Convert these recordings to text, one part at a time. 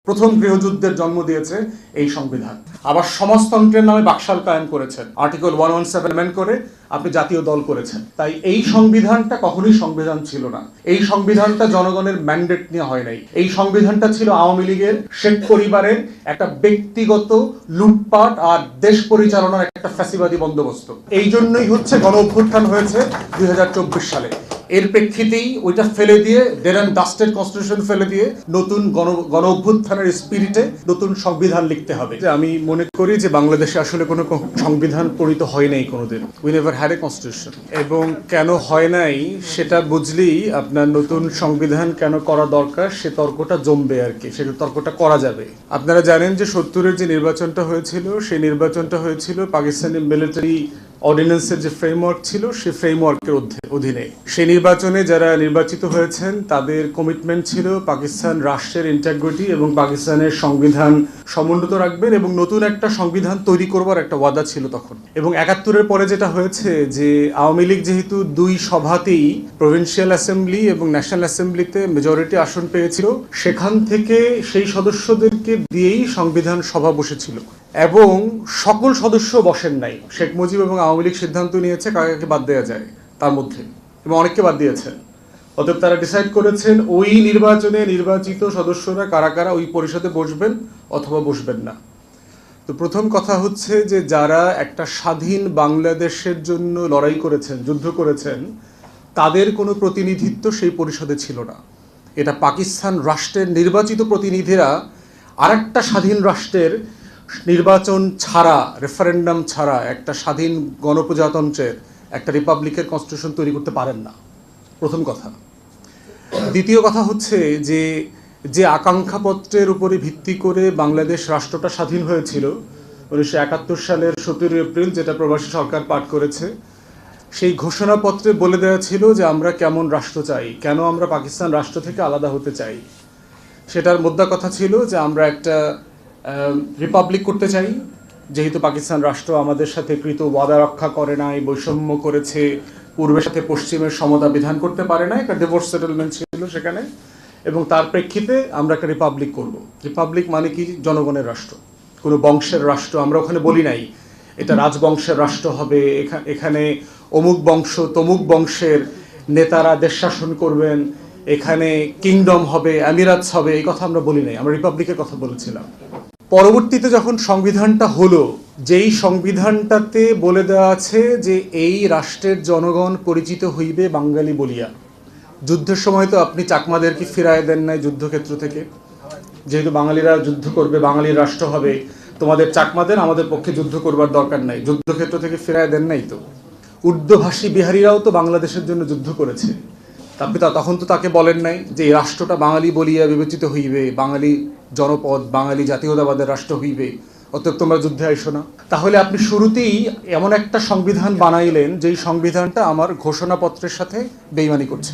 প্রথম গৃহযুদ্ধের জন্ম দিয়েছে এই সংবিধান। আবার সমাজতন্ত্রের নামে বাকশাল কায়েম করেছেন, আর্টিকেল 117 অ্যামেন্ড করে আপনি জাতীয় দল করেছেন। তাই এই সংবিধানটা কখনোই সংবিধান ছিল না। এই সংবিধানটা জনগণের ম্যান্ডেট নিয়ে হয় নাই। এই সংবিধানটা ছিল আওয়ামী লীগের শেখ পরিবারের একটা ব্যক্তিগত লুটপাট আর দেশ পরিচালনার একটা ফ্যাসিবাদী বন্দোবস্ত। এই জন্যই হচ্ছে গণ অভ্যুত্থান হয়েছে 2024 সালে। এর প্রেক্ষিতেই ওইটা ফেলে দিয়ে ডেড অ্যান্ড ডাস্টেড কনস্টিটিউশন ফেলে দিয়ে নতুন গণ অভ্যুত্থানের স্পিরিটে নতুন সংবিধান লিখতে হবে। আমি মনে করি যে বাংলাদেশে আসলে কোনো সংবিধান প্রণীত হয় নাই কোনোদিন। We never had a constitution. এবং কেন হয় নাই সেটা বুঝলেই আপনার নতুন সংবিধান কেন করা দরকার সে তর্কটা জমবে আর কি, সে তর্কটা করা যাবে। আপনারা জানেন যে 70-এর যে নির্বাচনটা হয়েছিল সেই নির্বাচনটা হয়েছিল পাকিস্তানি মিলিটারি অর্ডিন্যান্সের যে ফ্রেমওয়ার্ক ছিল সেই ফ্রেমওয়ার্কের অধীনে। সেই নির্বাচনে যারা নির্বাচিত হয়েছেন তাদের কমিটমেন্ট ছিল পাকিস্তান রাষ্ট্রের ইন্টিগ্রিটি এবং পাকিস্তানের সংবিধান সমুন্নত রাখবেন এবং নতুন একটা সংবিধান তৈরি করবার একটা ওয়াদা ছিল তখন। এবং 71-এর পরে যেটা হয়েছে যে আওয়ামী লীগ যেহেতু দুই সভাতেই প্রভিন্সিয়াল অ্যাসেম্বলি এবং ন্যাশনাল অ্যাসেম্বলিতে মেজরিটি আসন পেয়েছিল, সেখান থেকে সেই সদস্যদেরকে দিয়েই সংবিধান সভা বসেছিল এবং সকল সদস্য বসেন নাই। শেখ মুজিব এবং আওয়ামী লীগ সিদ্ধান্ত নিয়েছে কাকে বাদ দেওয়া যায় তার মধ্যে, এবং অনেককে বাদ দিয়েছেন। অতএব তারা ডিসাইড করেছেন ওই নির্বাচনে নির্বাচিত সদস্যরা কারা কারা ওই পরিষদে বসবেন অথবা বসবেন না। তো প্রথম কথা হচ্ছে যে যারা একটা স্বাধীন বাংলাদেশের জন্য লড়াই করেছেন, যুদ্ধ করেছেন, তাদের কোনো প্রতিনিধিত্ব সেই পরিষদে ছিল না। এটা পাকিস্তান রাষ্ট্রের নির্বাচিত প্রতিনিধিরা আরেকটা স্বাধীন রাষ্ট্রের নির্বাচন ছাড়া, রেফারেন্ডাম ছাড়া একটা স্বাধীন গণপ্রজাতন্ত্রের একটা রিপাবলিকের কনস্টিটিউশন তৈরি করতে পারেন না, প্রথম কথা। দ্বিতীয় কথা হচ্ছে যে যে আকাঙ্ক্ষাপত্রের উপরে ভিত্তি করে বাংলাদেশ রাষ্ট্রটা স্বাধীন হয়েছিল 1971 সালের 17 এপ্রিল, যেটা প্রবাসী সরকার পাঠ করেছে, সেই ঘোষণাপত্রে বলে দেওয়া ছিল যে আমরা কেমন রাষ্ট্র চাই, কেন আমরা পাকিস্তান রাষ্ট্র থেকে আলাদা হতে চাই। সেটার মোদ্দা কথা ছিল যে আমরা একটা রিপাবলিক করতে চাই, যেহেতু পাকিস্তান রাষ্ট্র আমাদের সাথে কৃত ওয়াদা রক্ষা করে নাই, বৈষম্য করেছে, পূর্বের সাথে পশ্চিমের সমতা বিধান করতে পারে না, একটা ডিভোর্স সেটেলমেন্ট ছিল সেখানে, এবং তার প্রেক্ষিতে আমরা একটা রিপাবলিক করব। রিপাবলিক মানে কি? জনগণের রাষ্ট্র, কোনো বংশের রাষ্ট্র। আমরা ওখানে বলি নাই এটা রাজবংশের রাষ্ট্র হবে, এখানে অমুক বংশ তমুক বংশের নেতারা দেশ শাসন করবেন, এখানে কিংডম হবে, আমিরাতস হবে, এই কথা আমরা বলি নাই। আমরা রিপাবলিকের কথা বলেছিলাম। পরবর্তীতে যখন সংবিধানটা হলো, যেই সংবিধানটাতে বলে দেওয়া আছে যে এই রাষ্ট্রের জনগণ পরিচিত হইবে বাঙালি বলিয়া। যুদ্ধের সময় তো আপনি চাকমাদেরকে ফিরায় দেন নাই যুদ্ধক্ষেত্র থেকে, যেহেতু বাঙালিরা যুদ্ধ করবে, বাঙালির রাষ্ট্র হবে, তোমাদের চাকমাদের আমাদের পক্ষে যুদ্ধ করবার দরকার নাই, যুদ্ধক্ষেত্র থেকে ফিরায় দেন নাই। তো উর্দুভাষী বিহারীরাও তো বাংলাদেশের জন্য যুদ্ধ করেছে, আপনি তখন তো তাকে বলেন নাই যে এই রাষ্ট্রটা বাঙালি বলিয়া বিবেচিত হইবে, বাঙালি জনপদ, বাঙালি জাতীয়তাবাদের রাষ্ট্র হইবে, অতএব তোমরা যুদ্ধে আইসো না। তাহলে আপনি শুরুতেই এমন একটা সংবিধান বানাইলেন যেই সংবিধানটা আমার ঘোষণাপত্রের সাথে বেইমানি করছে।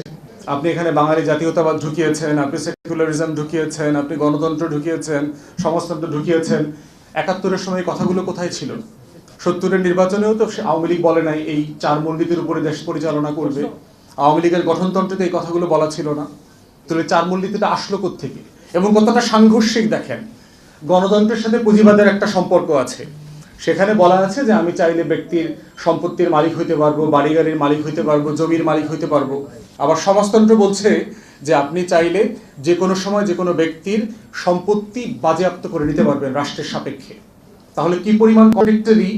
আপনি এখানে বাঙালি জাতীয়তাবাদ ঢুকিয়েছেন, আপনি সেকুলারিজম ঢুকিয়েছেন, আপনি গণতন্ত্র ঢুকিয়েছেন, সমাজতন্ত্র ঢুকিয়েছেন। 71-এর সময় কথাগুলো কোথায় ছিল? 70-এর নির্বাচনেও তো আওয়ামী লীগ বলে নাই এই চার মূলনীতির উপরে দেশ পরিচালনা করবে। আওয়ামী লীগের গঠনতন্ত্রে এই কথাগুলো বলা ছিল না। তাহলে চার মূলনীতিটা আসলো কোত্থেকে এবং কতটা সাংঘর্ষিক দেখেন। গণতন্ত্রের সাথে পুঁজিবাদের একটা সম্পর্ক আছে। সেখানে বলা আছে যে আমি চাইলে ব্যক্তির সম্পত্তির মালিক হইতে পারবো, বাড়ি গাড়ির মালিক হইতে পারবো, জমির মালিক হইতে পারবো। আবার সমাজতন্ত্র বলছে যে আপনি চাইলে যে কোনো সময় যে কোনো ব্যক্তির সম্পত্তি বাজেয়াপ্ত করে নিতে পারবেন রাষ্ট্রের সাপেক্ষে। তাহলে কি পরিমাণ কন্ট্রাডিক্টরি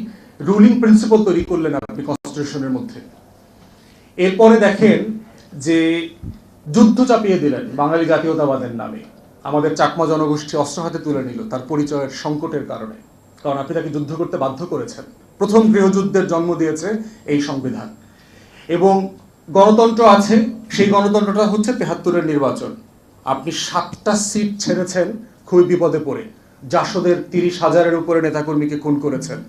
রুলিং প্রিন্সিপাল তৈরি করলেন আপনি কনস্টিটিউশনের মধ্যে। এরপরে দেখেন যে যুদ্ধ চাপিয়ে দিলেন বাঙালি জাতীয়তাবাদের নামে। আমাদের চাকমা জনগোষ্ঠী অস্ত্র হাতে তুলে নিল তার পরিচয়ের সংকটের কারণে, কারণ আপনি তাকে যুদ্ধ করতে বাধ্য করেছেন। প্রথম গৃহযুদ্ধের জন্ম দিয়েছে এই সংবিধান। এবং গণতন্ত্র আছে, সেই গণতন্ত্রটা হচ্ছে 73-এর নির্বাচন। আপনি 7টা সিট ছেড়েছেন খুবই বিপদে পড়ে, জাসদের 30,000-এর উপরে নেতাকর্মীকে খুন করেছেন।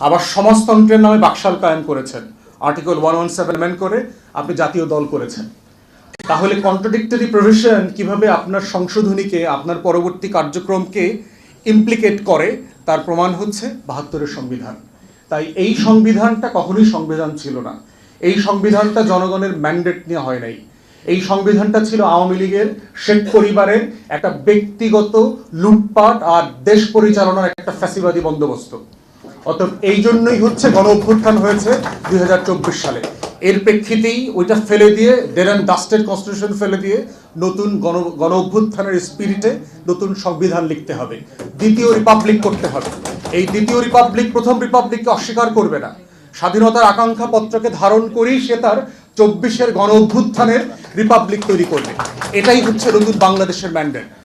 আবার সমাজতন্ত্রের নামে বাকশাল কায়েম করেছেন, আর্টিকেল 117 অ্যামেন্ড করে আপনি জাতীয় দল করেছেন। তাহলে কন্ট্রাডিক্টরি প্রভিশন কিভাবে আপনার সংশোধনীকে, আপনার পরবর্তী কার্যক্রমকে ইমপ্লিকেট করে তার প্রমাণ হচ্ছে 72-এর সংবিধান। তাই এই সংবিধানটা কখনোই সংবিধান ছিল না। এই সংবিধানটা জনগণের ম্যান্ডেট নিয়ে হয় নাই। এই সংবিধানটা ছিল আওয়ামী লীগের শেখ পরিবারের একটা ব্যক্তিগত লুটপাট আর দেশ পরিচালনার একটা ফ্যাসিবাদী বন্দোবস্ত। অতএব এই জন্যই হচ্ছে গণ অভ্যুত্থান হয়েছে 2024 সালে। এর প্রেক্ষিতেই ওইটা ফেলে দিয়ে ডেড অ্যান্ড ডাস্টেড কনস্টিটিউশন ফেলে দিয়ে নতুন গণ অভ্যুত্থানের স্পিরিটে নতুন সংবিধান লিখতে হবে, দ্বিতীয় রিপাবলিক করতে হবে। এই দ্বিতীয় রিপাবলিক প্রথম রিপাবলিককে অস্বীকার করবে না। স্বাধীনতার আকাঙ্ক্ষা পত্রকে ধারণ করেই সে তার 24-এর গণ অভ্যুত্থানের রিপাবলিক তৈরি করবে। এটাই হচ্ছে নতুন বাংলাদেশের ম্যান্ডেট।